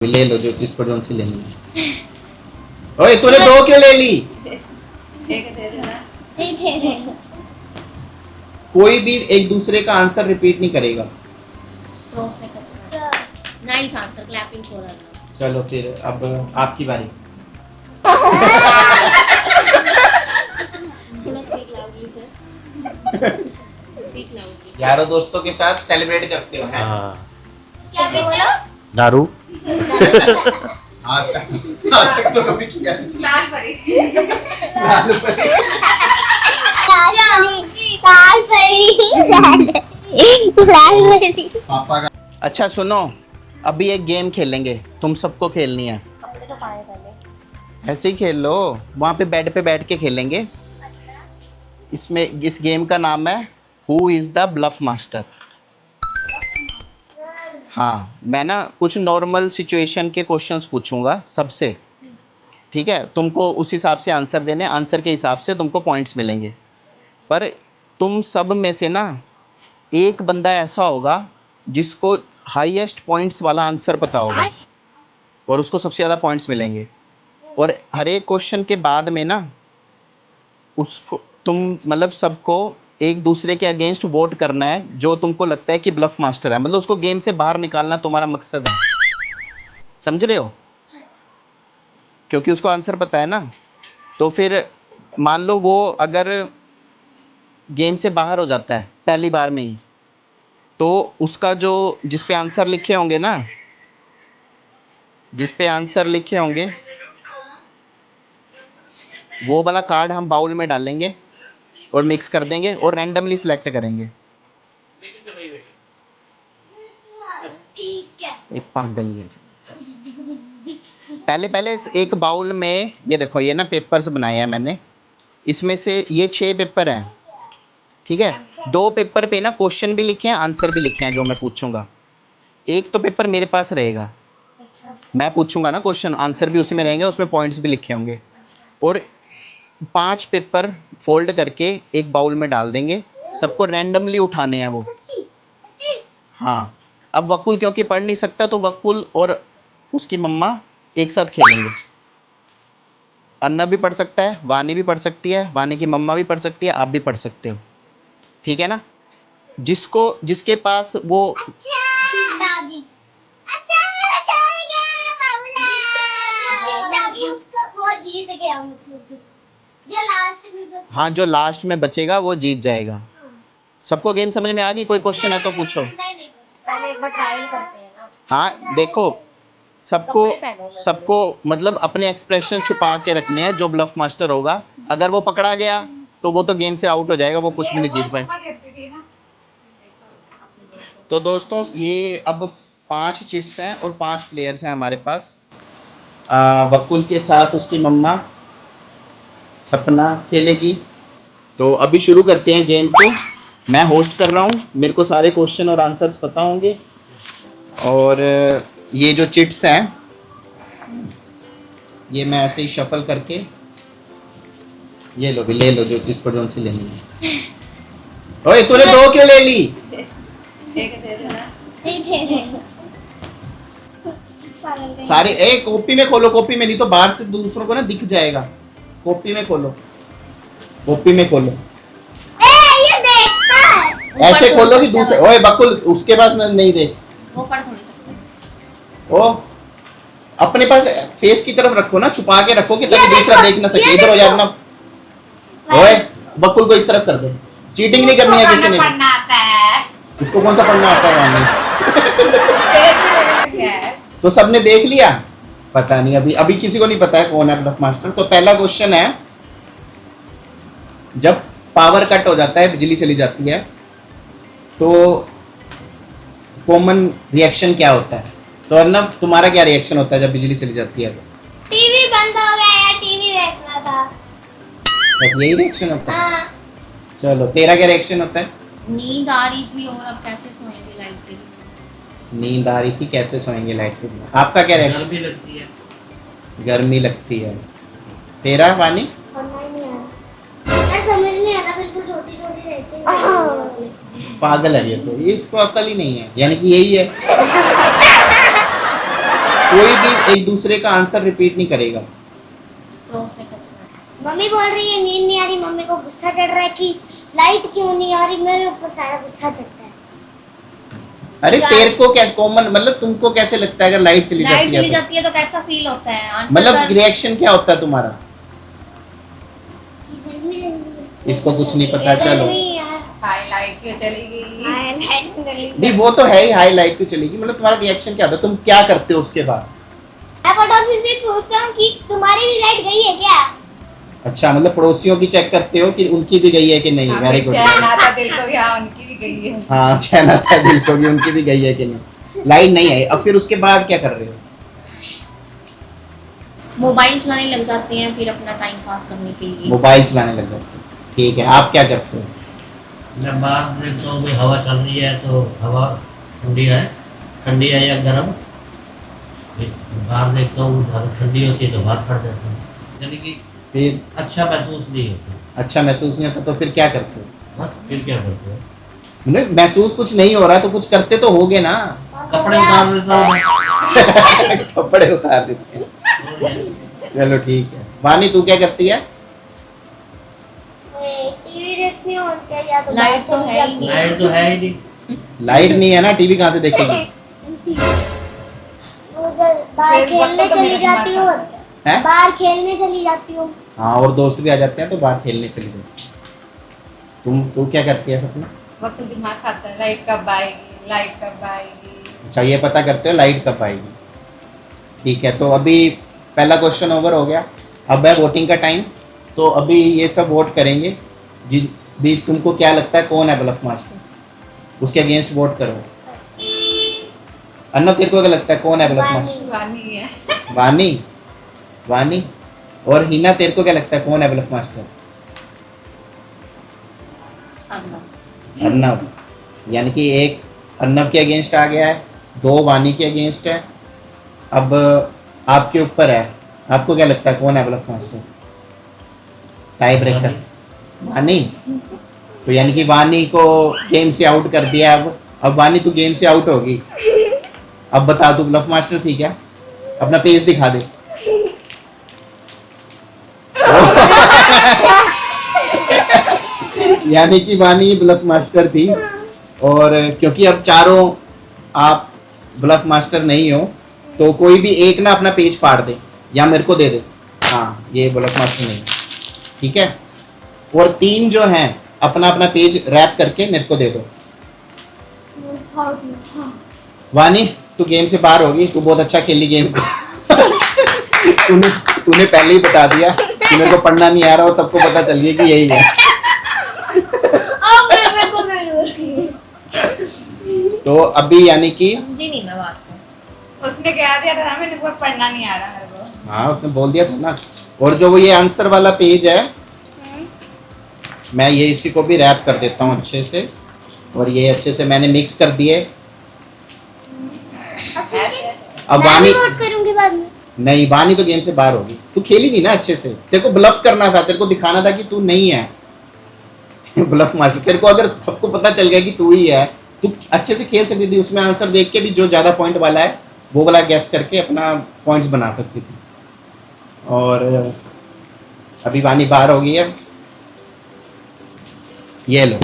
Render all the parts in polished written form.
ले लो जो जिसको जोन सी लेनी है। ओए तूने दो क्यों ले ली? एक दे देना। कोई भी एक दूसरे का आंसर रिपीट नहीं करेगा। रोज ने करना। Nice answer, clapping for Arnab. चलो फिर अब आपकी बारी। थोड़ा speak loudly sir. Speak loudly. यारों दोस्तों के साथ सेलिब्रेट करते हो हैं? क्या बोला? दारू। आज तक तो कभी किया नहीं। लाल परी। पापा का। अच्छा सुनो, अभी एक गेम खेलेंगे, तुम सबको खेलनी है। कपड़े तो पाए पहले। ऐसे ही खेल लो, वहाँ पे बेड पे बैठ के खेलेंगे। इसमें इस गेम का नाम है who is the bluff master. हाँ, मैं ना कुछ नॉर्मल सिचुएशन के क्वेश्चंस पूछूंगा सबसे, ठीक है? तुमको उस हिसाब से आंसर देने, आंसर के हिसाब से तुमको पॉइंट्स मिलेंगे। पर तुम सब में से ना एक बंदा ऐसा होगा जिसको हाईएस्ट पॉइंट्स वाला आंसर पता होगा और उसको सबसे ज़्यादा पॉइंट्स मिलेंगे। और हर एक क्वेश्चन के बाद में ना उसको तुम मतलब सबको एक दूसरे के अगेंस्ट वोट करना है जो तुमको लगता है कि ब्लफ मास्टर है, मतलब उसको गेम से बाहर निकालना तुम्हारा मकसद है। समझ रहे हो? क्योंकि उसको आंसर पता है ना। तो फिर मान लो वो अगर गेम से बाहर हो जाता है पहली बार में ही, तो उसका जो जिस पे आंसर लिखे होंगे ना, जिस पे आंसर लिखे होंगे वो वाला कार्ड हम बाउल में डालेंगे और मिक्स कर देंगे और रैंडमली सिलेक्ट करेंगे। एक पागल है। पहले एक बाउल में ये देखो, ये ना पेपर्स बनाए हैं मैंने, इसमें से ये 6 पेपर हैं, ठीक है? 2 पेपर पे ना क्वेश्चन भी लिखे हैं, आंसर भी लिखे हैं जो मैं पूछूंगा। एक तो पेपर मेरे पास रहेगा, मैं पूछूंगा ना क्वेश्चन, आंसर भी उसी में रहेंगे, उसमें पॉइंट्स भी लिखे होंगे। और 5 पेपर फोल्ड करके एक बाउल में डाल देंगे, सबको रैंडमली उठाने हैं वो। हाँ, अब वकुल क्योंकि पढ़ नहीं सकता तो वकुल और उसकी मम्मा एक साथ खेलेंगे। अन्ना भी पढ़ सकता है, वानी भी पढ़ सकती है, वानी की मम्मा भी पढ़ सकती है, आप भी पढ़ सकते हो, ठीक है ना? जिसके पास वो हाँ, जो लास्ट में बचेगा वो जीत जाएगा। सबको गेम समझ में आ गई? कोई क्वेश्चन है तो पूछो। पहले एक बार ट्रायल करते हैं ना। हाँ देखो, सबको मतलब अपने एक्सप्रेशन छुपा के रखने हैं। जो ब्लफ मास्टर होगा, अगर वो पकड़ा गया तो वो तो गेम से आउट हो जाएगा, वो कुछ भी नहीं जीत पाए। तो दोस्तों ये अब 5 चिट्स हैं और 5 प्लेयर्स हैं हमारे पास। वकुल के साथ उसकी मम्मा सपना खेलेगी। तो अभी शुरू करते हैं गेम को। मैं होस्ट कर रहा हूँ, मेरे को सारे क्वेश्चन और आंसर्स पता होंगे। और ये जो चिट्स हैं ये मैं ऐसे ही शफल करके, ये लो भी ले लो जो जिसको जोन सी लेनी है। ओए तूने दो क्यों ले ली? एक दे देना। सारे एक कॉपी में खोलो, कॉपी में नहीं तो बाहर से दूसरों को ना दिख जाएगा। कॉपी में खोलो, कॉपी में खोलो, ये देखता है। ऐसे खोलो कि दूसरे। ओए बकुल उसके पास नहीं दे, वो पढ़ थोड़ी सकते। ओ अपने पास फेस की तरफ रखो ना, छुपा के रखो कि ताकि दूसरा देख ना सके। इधर हो जाए ना। ओए बकुल को इस तरफ कर दे। चीटिंग नहीं करनी है किसी ने। पढ़ना आता है। इसको कौन सा पढ़ना आता है? क्या है? तो सबने देख लिया? पता नहीं, अभी किसी को नहीं पता है कौन है ब्लफ मास्टर। तो पहला क्वेश्चन है, जब पावर कट हो जाता है, बिजली चली जाती है, तो कॉमन रिएक्शन क्या होता है? तो अर्नब तुम्हारा क्या रिएक्शन होता है जब बिजली चली जाती है? तो टीवी बंद हो गया यार, टीवी देखना था। बस यही रिएक्शन होता है? हाँ। चलो तेरा क्या रिएक्शन होता है? नींद आ रही थी और अब कैसे सोएंगे लाइट के बिना? नींद आ रही थी, कैसे सोएंगे लाइट के बिना? आपका क्या रिएक्शन? गर्मी लगती है। गर्मी लगती है। तेरा वानी? पढ़ना ही नहीं आ रहा। यार समझ नहीं आ रहा, बिल्कुल छोटी छोटी रहती है। पागल है ये तो, ये इसको अकल ही नहीं है, यानी कि यही है। कोई भी एक दूसरे का आंसर रिपीट नहीं करेगा। क्रॉस नहीं करना। मम्मी बोल रही है नींद नहीं आ रही, मम्मी को गुस्सा चढ़ रहा है कि लाइट क्यों नहीं आ रही, मेरे ऊपर सारा गुस्सा चढ़ता है। अरे यार। तेरे को क्या कॉमन, मतलब तुमको कैसे लगता है अगर लाइट चली लाइट जाती है चली तो? जाती है तो कैसा फील होता है? आंसर मतलब रिएक्शन क्या होता है तुम्हारा? गर्मी लग रही है। इसको कुछ नहीं पता, चलो। गर्मी यार। हाईलाइट क्यों चली गई? हाईलाइट कर ली। नहीं वो तो है ही, हाई लाइट क्यों चलेगी, मतलब तुम्हारा रिएक्शन क्या होता है, तुम क्या करते हो उसके बाद? मैं पड़ोसी से पूछता हूँ कि तुम्हारी भी लाइट गई है क्या? अच्छा, मतलब पड़ोसियों की चेक करते हो कि उनकी भी गई है कि नहीं। Very good. चैन आता दिल को, यहाँ उनकी भी गई है। हाँ, चैन आता है दिल को भी, उनकी भी गई है कि नहीं। लाइट नहीं आई, अब फिर उसके बाद क्या कर रहे हो? मोबाइल चलाने लग जाते हैं फिर अपना टाइम पास करने के लिए। मोबाइल चलाने लग जाते हो, ठीक है। आप क्या करते हो? जब बाहर देखता हूँ भाई हवा चल रही है तो हवा ठंडी है या गर्म, फिर बाहर देखता हूँ ज़्यादा ठंडी होती है तो बाहर खड़ जाता हूँ, यानी कि फिर अच्छा महसूस नहीं होता। अच्छा महसूस नहीं होता तो फिर क्या करते हो? हाँ, फिर क्या करते हो? नहीं, महसूस कुछ नहीं हो रहा तो कुछ करते तो होगे ना। कपड़े उतार देता हूँ। कपड़े उतार देते हैं। चलो ठीक है। वानी तू क्या करती है? टीवी देखती हूँ और क्या, या तो लाइट तो बाहर है चली ही नहीं। जाती लाइट तो है ही नहीं। लाइट नहीं है ना, टीवी कहाँ से देखेगी? हूँ। उधर बाहर फिर वक्त खेलने तो चली मेरा जाती दिमाग हूँ। खाता हैं? बाहर खेलने चली जाती हूँ। हाँ, और दोस्त भी आ जाते हैं तो बाहर खेलने चली जाती। तू क्या करती है सपना? वक्त दिमाग खाता है, लाइट कब आएगी, लाइट कब आएगी। अच्छा, ये पता करते हो लाइट कब आएगी। ठीक है, तो अभी पहला क्वेश्चन ओवर हो गया। अब है वोटिंग का टाइम। तो अभी ये सब वोट करेंगे। जी, भी तुमको क्या लगता है कौन है ब्लफ मास्टर, उसके अगेंस्ट वोट करो। अन्ना, तेरे को क्या लगता है कौन है ब्लफ वानी। मास्टर? वानी है। वानी। वानी। और हीना, तेरे को क्या लगता है कौन है ब्लफ मास्टर? अर्नब। यानी कि एक अर्नब के अगेंस्ट आ गया है, 2 वानी के अगेंस्ट है। अब आपके ऊपर है, आपको क्या लगता है कौन है ब्लफ मास्टर? टाई ब्रेकर वानी। तो यानी कि वानी को गेम से आउट कर दिया। अब वानी तू गेम से आउट होगी। अब बता, तू ब्लफ मास्टर थी क्या? अपना पेज दिखा दे। यानी कि वानी ब्लफ मास्टर थी। और क्योंकि अब चारों आप ब्लफ मास्टर नहीं हो तो कोई भी एक ना अपना पेज फाड़ दे या मेरे को दे दे। हाँ, ये ब्लफ मास्टर नहीं है, ठीक है। और 3 जो हैं अपना अपना पेज रैप करके मेरे को दे दो। वानी, तू गेम से बाहर होगी, तू बहुत अच्छा खेली गेम को। तूने पहले ही बता दिया कि मेरे को पढ़ना नहीं आ रहा और सबको पता चल गया कि यही है। अब मेरे को नहीं। तो अभी यानी कि समझी नहीं मैं बात को। उसने कह दिया था मैंने को पढ़ना नहीं आ रहा मेरे को। हाँ, उसने बोल दिया था ना। और जो वो ये आंसर वाला पेज है, मैं ये इसी को भी रैप कर देता हूँ अच्छे से। और ये अच्छे से मैंने मिक्स कर दिए। अब मैं वानी, भी वोट करूंगी बाद में। नहीं, वानी तो गेम से बाहर होगी। तू खेली नहीं ना अच्छे से, तेरे को ब्लफ करना था, तेरे को दिखाना था कि तू नहीं है। ब्लफ मास्टर, तेरे को अगर सबको पता चल गया कि तू ही है, तू अच्छे से खेल सकती थी। उसमें आंसर देख के भी जो ज्यादा पॉइंट वाला है वो वाला गैस करके अपना पॉइंट्स बना सकती थी। और अभी वानी बाहर हो गई है। ये लो।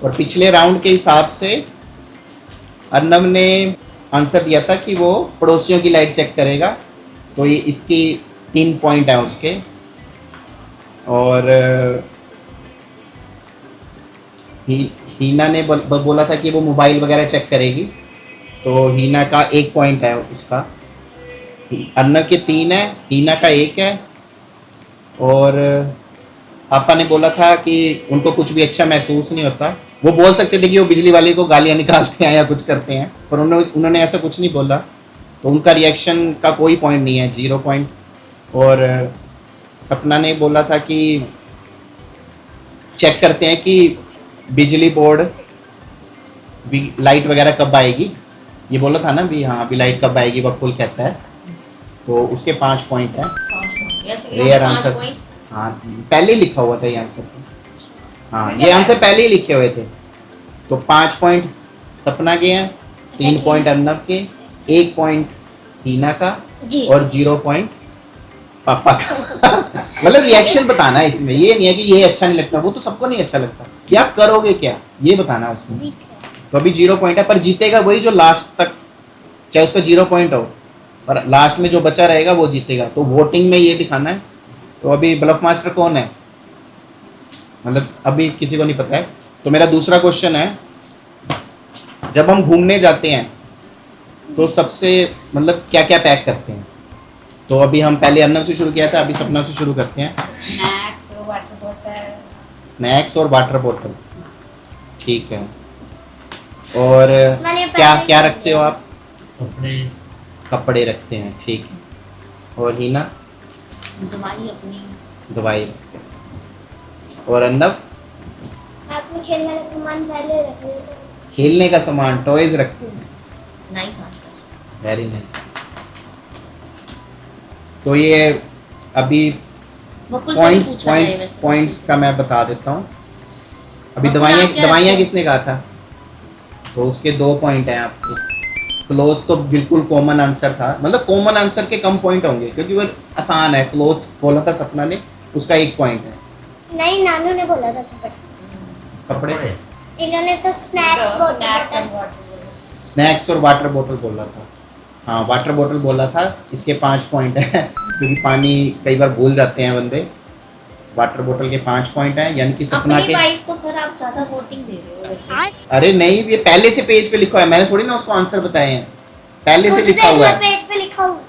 और पिछले राउंड के हिसाब से अर्नब ने आंसर दिया था कि वो पड़ोसियों की लाइट चेक करेगा, तो ये इसकी 3 पॉइंट है उसके। और हीना ने बोला था कि वो मोबाइल वगैरह चेक करेगी, तो हीना का 1 पॉइंट है उसका। अर्नब के 3 है, हीना का 1 है। और पापा ने बोला था कि उनको कुछ भी अच्छा महसूस नहीं होता। वो बोल सकते थे कि वो बिजली वाले को गालियां निकालते हैं या कुछ करते हैं, पर उन्होंने ऐसा कुछ नहीं बोला, तो उनका रिएक्शन का कोई पॉइंट नहीं है, 0 पॉइंट। और सपना ने बोला था कि चेक करते हैं कि बिजली बोर्ड भी लाइट वगैरह कब आएगी, ये बोला था ना भी। हाँ, अभी लाइट कब आएगी वकुल कहता है, तो उसके 5 पॉइंट है। 5 point. Yes, rare 5 answer. Point. हाँ, पहले ही लिखा हुआ था ये आंसर। हाँ, ये आंसर पहले ही लिखे हुए थे। तो 5 पॉइंट सपना के हैं, 3 पॉइंट अर्नब के, 1 पॉइंट हीना का जी और 0 पॉइंट पापा का। मतलब रिएक्शन बताना है इसमें, ये नहीं है कि ये अच्छा नहीं लगता, वो तो सबको नहीं अच्छा लगता, कि आप करोगे क्या ये बताना है उसमें। दिख रहा है। तो अभी 0 पॉइंट है, पर जीतेगा वही जो लास्ट तक, चाहे उसका 0 पॉइंट हो, पर लास्ट में जो बचा रहेगा वो जीतेगा। तो वोटिंग में ये दिखाना है। तो अभी ब्लफ मास्टर कौन है, मतलब अभी किसी को नहीं पता है। तो मेरा दूसरा क्वेश्चन है, जब हम घूमने जाते हैं तो सबसे मतलब क्या क्या पैक करते हैं? तो अभी हम पहले अर्नब से शुरू किया था, अभी सपना से शुरू करते हैं। स्नैक्स वाटर बॉटल स्नैक्स और वाटर बोतल, ठीक है। और मैंने क्या पहले क्या ही रखते हो आप? कपड़े कपड़े रखते हैं, ठीक है। और हीना? दवाई अपनी। दवाई रखते हैं। और अर्नब? मैं अपने खेलने का सामान पहले रख लेता हूँ। खेलने का सामान, टॉयज रखते हैं। Nice answer. Very nice. तो ये अभी बकुल से भी पॉइंट्स पूछा जाए पॉइंट्स वैसे। पॉइंट्स का मैं बता देता हूँ। अभी बकुल, दवाइयाँ आप क्या दवाइयाँ रखते हो? किसने कहा था? तो उसके 2 पॉइंट हैं आपको। क्लोज तो बिल्कुल कॉमन आंसर था, मतलब कॉमन आंसर के कम पॉइंट होंगे क्योंकि वो आसान है। क्लोज बोला था सपना ने, उसका 1 पॉइंट है। नहीं, नानू ने बोला था कपड़े। कपड़े, इन्होंने तो snacks water snacks and bottle. Water snacks और वाटर बोतल बोला था। हाँ वाटर बोतल बोला था, इसके 5 पॉइंट है क्योंकि पानी कई बार भूल जाते हैं बंदे। वाटर बोतल के 5 पॉइंट हैं, यानी कि सपना अपनी के। वाइफ को सर आप ज्यादा वोटिंग दे रहे हो वैसे। अरे नहीं, ये पहले से पेज पे लिखा है, मैंने थोड़ी ना उसको आंसर बताए हैं, पहले से खुद लिखा देख हुआ लो, है। पेज पे लिखा हुआ।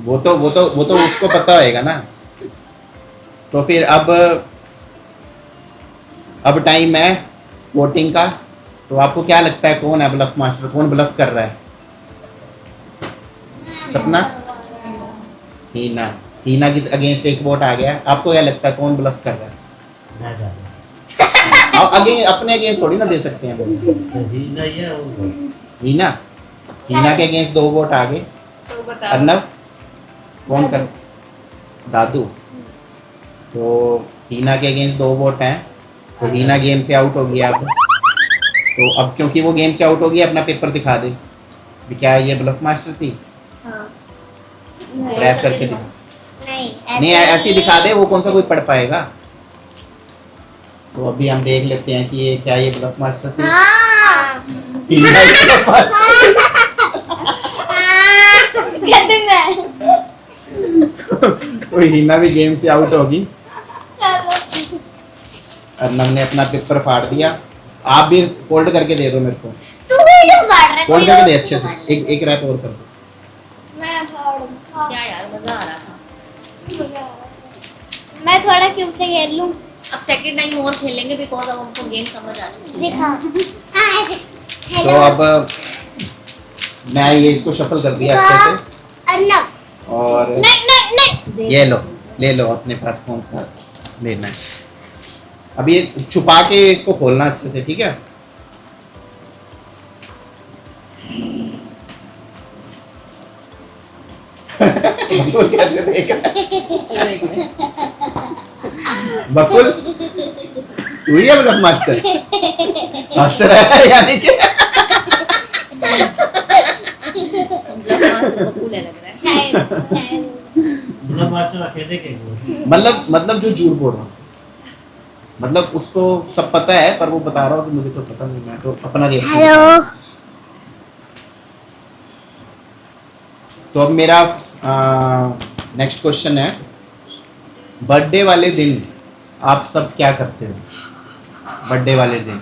वो तो उसको पता होएगा ना। तो फिर अब टाइम है वोटिंग का। तो आपको क्या लगता है कौन है ब्लफ मास्टर, कौन ब्लफ कर रहा है? सपना? हीना। हीना की अगेंस्ट 1 वोट आ गया। आपको क्या लगता है कौन ब्लफ कर रहा है? मैं जाता आप अपने अगेंस्ट थोड़ी ना दे सकते हैं लोग। तो ही नहीं है वो। हीना? हीना के अगेंस्ट 2 वोट आ गए। तो बताओ अर्नब? कौन कर? दादू। तो हीना के अगेंस्ट 2 वोट हैं, तो हीना गेम से आउट हो गया अब। तो अब क्योंकि वो गेम से आउट हो गया, अपना पेपर दिखा दे भी क्या ये ब्लफ मास्टर थी। हाँ। रैप करके दिखा। नहीं, नहीं ऐसे ही दिखा दे, वो कौन सा कोई पढ़ पाएगा। तो अभी हम देख लेते हैं कि ये क्या ये ब्लफ मास्टर थी। हाँ। हीना ही ब्लफ मास्टर। कहते मैं। तो हीना भी गेम से आउट होगी। चलो। अर्नब ने अपना पेपर फाड़ दिया। आप भी फोल्ड करके दे दो मेरे को, तू भी क्यों काट रहा है? फोल्ड कोई करके और दे अच्छे से। निकाल ले। एक रैप और कर दो। मैं फाड़ूंगा। क्या यार मजा आ रहा था। मैं थोड़ा क्यूब से खेल लूं। अब सेकंड टाइम और खेलेंगे बिकॉज अब हमको गेम समझ आ चुकी है। दिखा। हाँ ऐसे। तो हेलो। अब मैं ये इसको शफल कर दिया अच्छे से। अर्नब। और नहीं नहीं नहीं। देख- ये लो, ले लो अपने पास कौन सा लेना है। अब ये छुपा के इसको खोलना अच्छे से, ठीक है? बकुल कैसे देख रहा है? बकुल तू ही है मतलब मास्टर, हंस रहा है यानी कि मतलब वहाँ से बकुल है लग रहा है। शायद। मतलब मास्टर अकेले के बोल। मतलब जो झूठ बोल रहा हूँ, मतलब उसको सब पता है पर वो बता रहा हो कि मुझे तो पता नहीं, मैं तो अपना रिएक्शन। हेलो। तो अब मेरा नेक्स्ट क्वेश्चन है, बर्थडे वाले दिन आप सब क्या करते हो? बर्थडे वाले दिन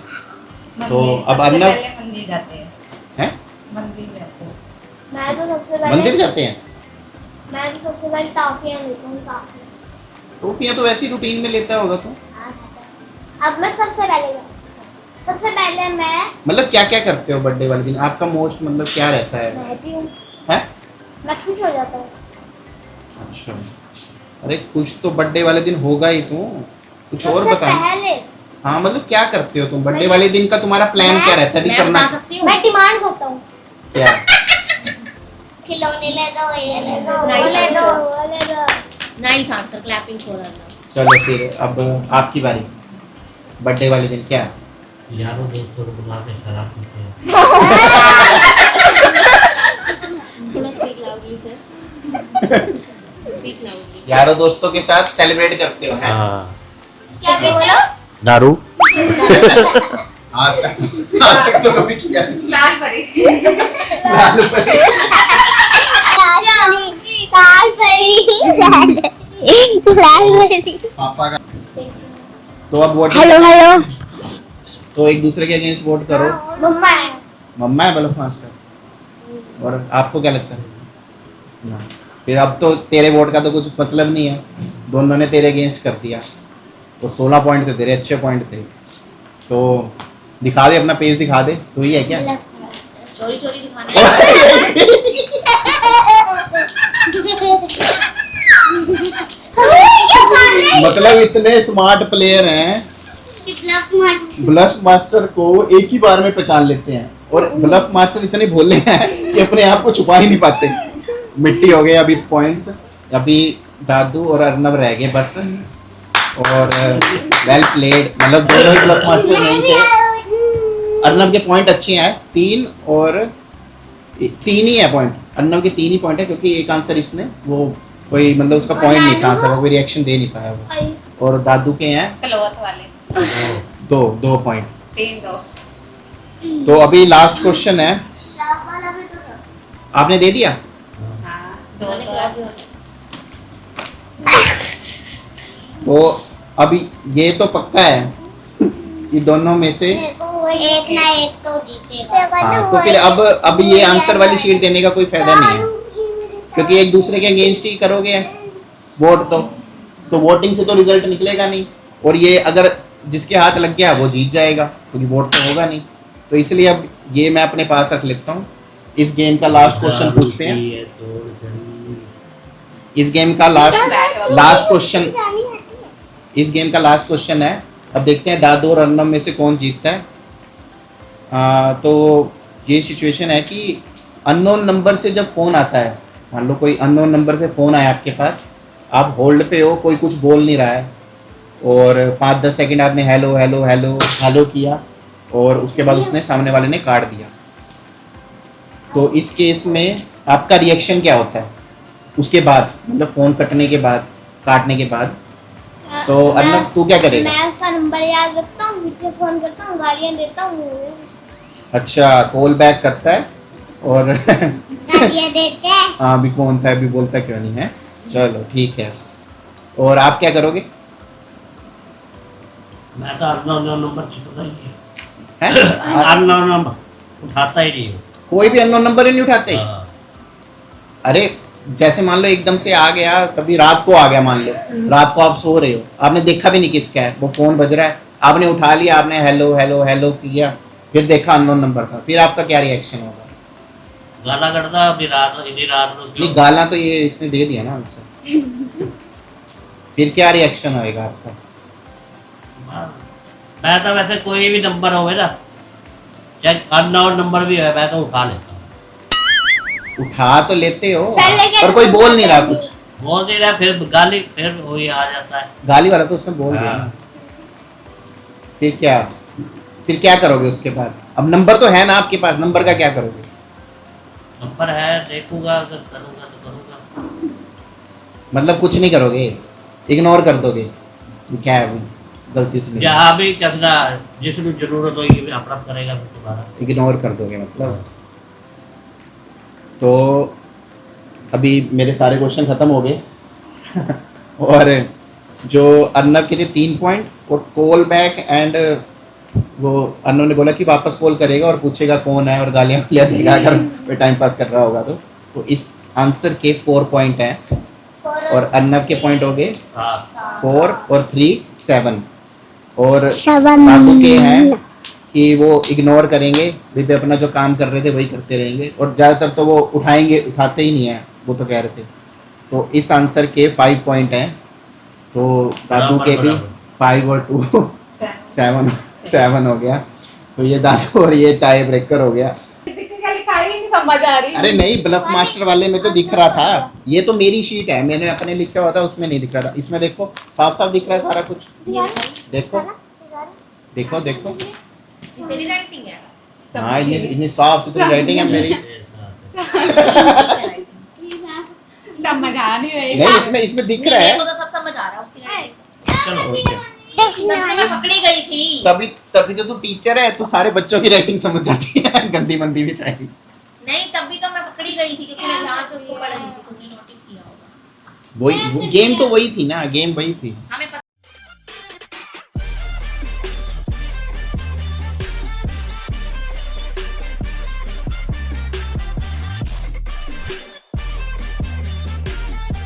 तो अब सबसे अर्नब पहले मंदिर जाते हैं। हैं? मंदिर जाते हैं। मैं तो सबसे पहले मंदिर जाते हैं? मैं तो सबसे पहले टॉफियां लेता हूँ। टॉफियां। टोपियाँ तो वैसी रूटीन में लेता होगा तू। अब मैं सबसे पहले मैं मतलब क्या क्या करते हो बर्थडे वाले दिन? आपका मोस्ट मतलब क्या रहता है? रहती हूँ। हैं? मैं खुश हो जाता हूँ। अच्छा, अरे खुश तो बर्थडे वाले दिन होगा ही तू, कुछ और सबसे बता। पहले हाँ मतलब क्या करते हो तुम बर्थडे वाले दिन का? तुम्हारा प्लान क्या रहता है अभी मैं करना? बता सकती हूँ। मैं डिमांड करता हूँ। क्या? खिलौने ले दो, ये ले दो, वो नहीं, ले दो, नहीं। वो ले दो। Nice answer, clapping for Arnab. चलो फिर अब आपकी बारी। बर्थडे वाले दिन क्या? यारों दोस्तों को बुला के शराब पीते हैं। थोड़ा speak loudly sir, speak loudly. यारों दोस्तों के साथ सेलिब्रेट करते हो हैं? हाँ, क्या बोला? दारू। आज तक तो कभी किया नहीं। लाल परी। लाल परी। पापा का। तो अब वोट, हेलो हेलो तो एक दूसरे के अगेंस्ट वोट करो। मम्मा मम्मा है ब्लफ मास्टर, और आपको क्या लगता है? ना। फिर अब तो तेरे वोट का तो कुछ मतलब नहीं है, दोनों ने तेरे अगेंस्ट कर दिया। तो 16 पॉइंट थे तेरे, अच्छे पॉइंट थे। तो दिखा दे अपना पेज, दिखा दे। तो ही है क्या? चोरी चोरी दिखाना है। मतलब इतने स्मार्ट प्लेयर हैं, ब्लफ मास्टर को एक ही बार में पहचान लेते हैं, और ब्लफ मास्टर इतने भोले हैं कि अपने आप को छुपा ही नहीं पाते। मिट्टी हो गए अभी पॉइंट्स, अभी दादू और अर्नब रह गए बस। और वेल प्लेड, मतलब दोनों ही ब्लफ मास्टर नहीं थे। अर्नब के पॉइंट अच्छे हैं, 3 ही है पॉइंट। अर्नब के 3 ही पॉइंट है, क्योंकि एक आंसर इसने वो कोई मतलब उसका पॉइंट नहीं था, आंसर वो कोई रिएक्शन दे नहीं पाया वो। और दादू के हैं क्लोथ वाले 2 पॉइंट। 3-2। तो अभी लास्ट क्वेश्चन है, आपने दे दिया? हाँ, मैंने 2-2। क्लास में तो अभी ये तो पक्का है कि दोनों में से एक ना एक तो जीतेगा। हाँ, तो फिर अब ये आंसर वाली शीट देने का कोई फायदा नहीं है, क्योंकि एक दूसरे के अगेंस्ट ही करोगे वोट। तो वोटिंग से तो रिजल्ट निकलेगा नहीं, और ये अगर जिसके हाथ लग गया वो जीत जाएगा, क्योंकि वोट तो होगा नहीं। तो इसलिए अब ये मैं अपने पास रख लेता हूँ। इस गेम का लास्ट क्वेश्चन पूछते हैं। इस गेम का लास्ट क्वेश्चन, इस गेम का लास्ट क्वेश्चन है। अब देखते हैं दादू और अर्नब में से कौन जीतता है। तो ये सिचुएशन है कि अननोन नंबर से जब फ़ोन आता है, मान लो कोई अननोन नंबर से फ़ोन आया आपके पास, आप होल्ड पे हो, कोई कुछ बोल नहीं रहा है, और 5-10 सेकंड आपने हेलो हेलो हेलो हेलो किया, और उसके बाद उसने सामने वाले ने काट दिया। तो इस केस में आपका रिएक्शन क्या होता है उसके बाद, मतलब फ़ोन कटने के बाद, काटने के बाद? तो अर्नब तू क्या करेगा? मैं उसका नंबर याद रखता हूँ, फिर से फोन करता हूँ, गालियाँ देता हूँ। अच्छा, कॉल बैक करता है और गालियाँ देते हैं। हाँ, अभी कौन था, अभी बोलता क्यों नहीं है। चलो ठीक है। और आप क्या करोगे? मैं तो अननोन नंबर छुपता ही नहीं हैं? है। अननोन नंबर उठाता ही नहीं हूँ। कोई भी अननोन नंबर ही नहीं उठाते? हाँ। अरे जैसे मान लो एकदम से आ गया, कभी रात को आ गया, मान लो रात को आप सो रहे हो, आपने देखा भी नहीं किसका है, वो फोन बज रहा है, आपने उठा लिया, आपने हेलो हेलो हेलो किया, फिर देखा अननोन नंबर था, फिर आपका क्या रिएक्शन होगा? गाला कटता अभी रात इतनी रात को नहीं, क्यों? गाला तो ये इसने दे दिया ना आंसर। फिर क्या रिएक्शन होएगा आपका? मैं तो वैसे कोई भी नंबर हो ना, चाहे अननोन नंबर भी है, मैं तो उठा लेता हूँ। उठा तो लेते हो, पहले क्या पर कोई बोल नहीं रहा कुछ, बोल नहीं रहा, फिर गाली फिर वही आ जाता है। गाली वाला तो उसने बोल दिया ना। फिर क्या करोगे उसके बाद? अब नंबर तो है ना आपके पास, नंबर का क्या करोगे? नंबर है, देखूंगा, अगर करूंगा तो करूंगा। मतलब कुछ नहीं करोगे, इग्नोर कर दोगे? क्या है अभी गलती से जहाँ भी करना, जिसमें जरूरत होगी भी अपना करेगा, फिर दोबारा। इग्नोर कर दोगे मतलब? तो अभी मेरे सारे क्वेश्चन खत्म हो गए। और जो अर्नब के लिए 3 पॉइंट, और कॉल बैक एंड वो अर्नब ने बोला कि वापस कॉल करेगा और पूछेगा कौन है, और गालियाँ देगा अगर कोई टाइम पास कर रहा होगा तो इस आंसर के 4 पॉइंट हैं, और अर्नब के पॉइंट हो गए 4 और 3 7, और दादू के हैं कि वो इग्नोर करेंगे, भी अपना जो काम कर रहे थे वही करते रहेंगे, और ज़्यादातर तो वो उठाते ही नहीं है, वो तो कह रहे थे। तो इस आंसर के 5 पॉइंट हैं, तो दादू के भी 5 और 2 7 हो गया। तो ये दादू और ये टाई ब्रेकर हो गया। खाई नहीं समझ आ रही अरे नहीं, ब्लफ मास्टर वाले में तो दिख रहा था, ये तो मेरी शीट है, मैंने अपने लिखा हुआ था उसमें नहीं दिख रहा था, इसमें देखो साफ साफ दिख रहा है सारा कुछ। ये दिखाई देखो देखो देखो, ये तेरी राइटिंग है हाँ इतनी साफ सुथरी राइटिंग है मेरी। समझ आ नहीं रही नहीं इसमें इसमें दिख रहा मेरे को है। तो सब समझ आ रहा है उसकी राइटिंग। चलो ओके, तब से मैं पकड़ी गई थी। तभी तभी तो तू टीचर है, तू सारे बच्चों की राइटिंग समझ जाती है, गंदी मंदी भी चाहिए। नहीं तभी तो मैं पकड़ी गई थी क्योंकि मैं ध्यान से उसको पढ़ रही थी, तुमने नोटिस किया होगा। वही गेम तो वही थी ना, गेम वही थी। हमें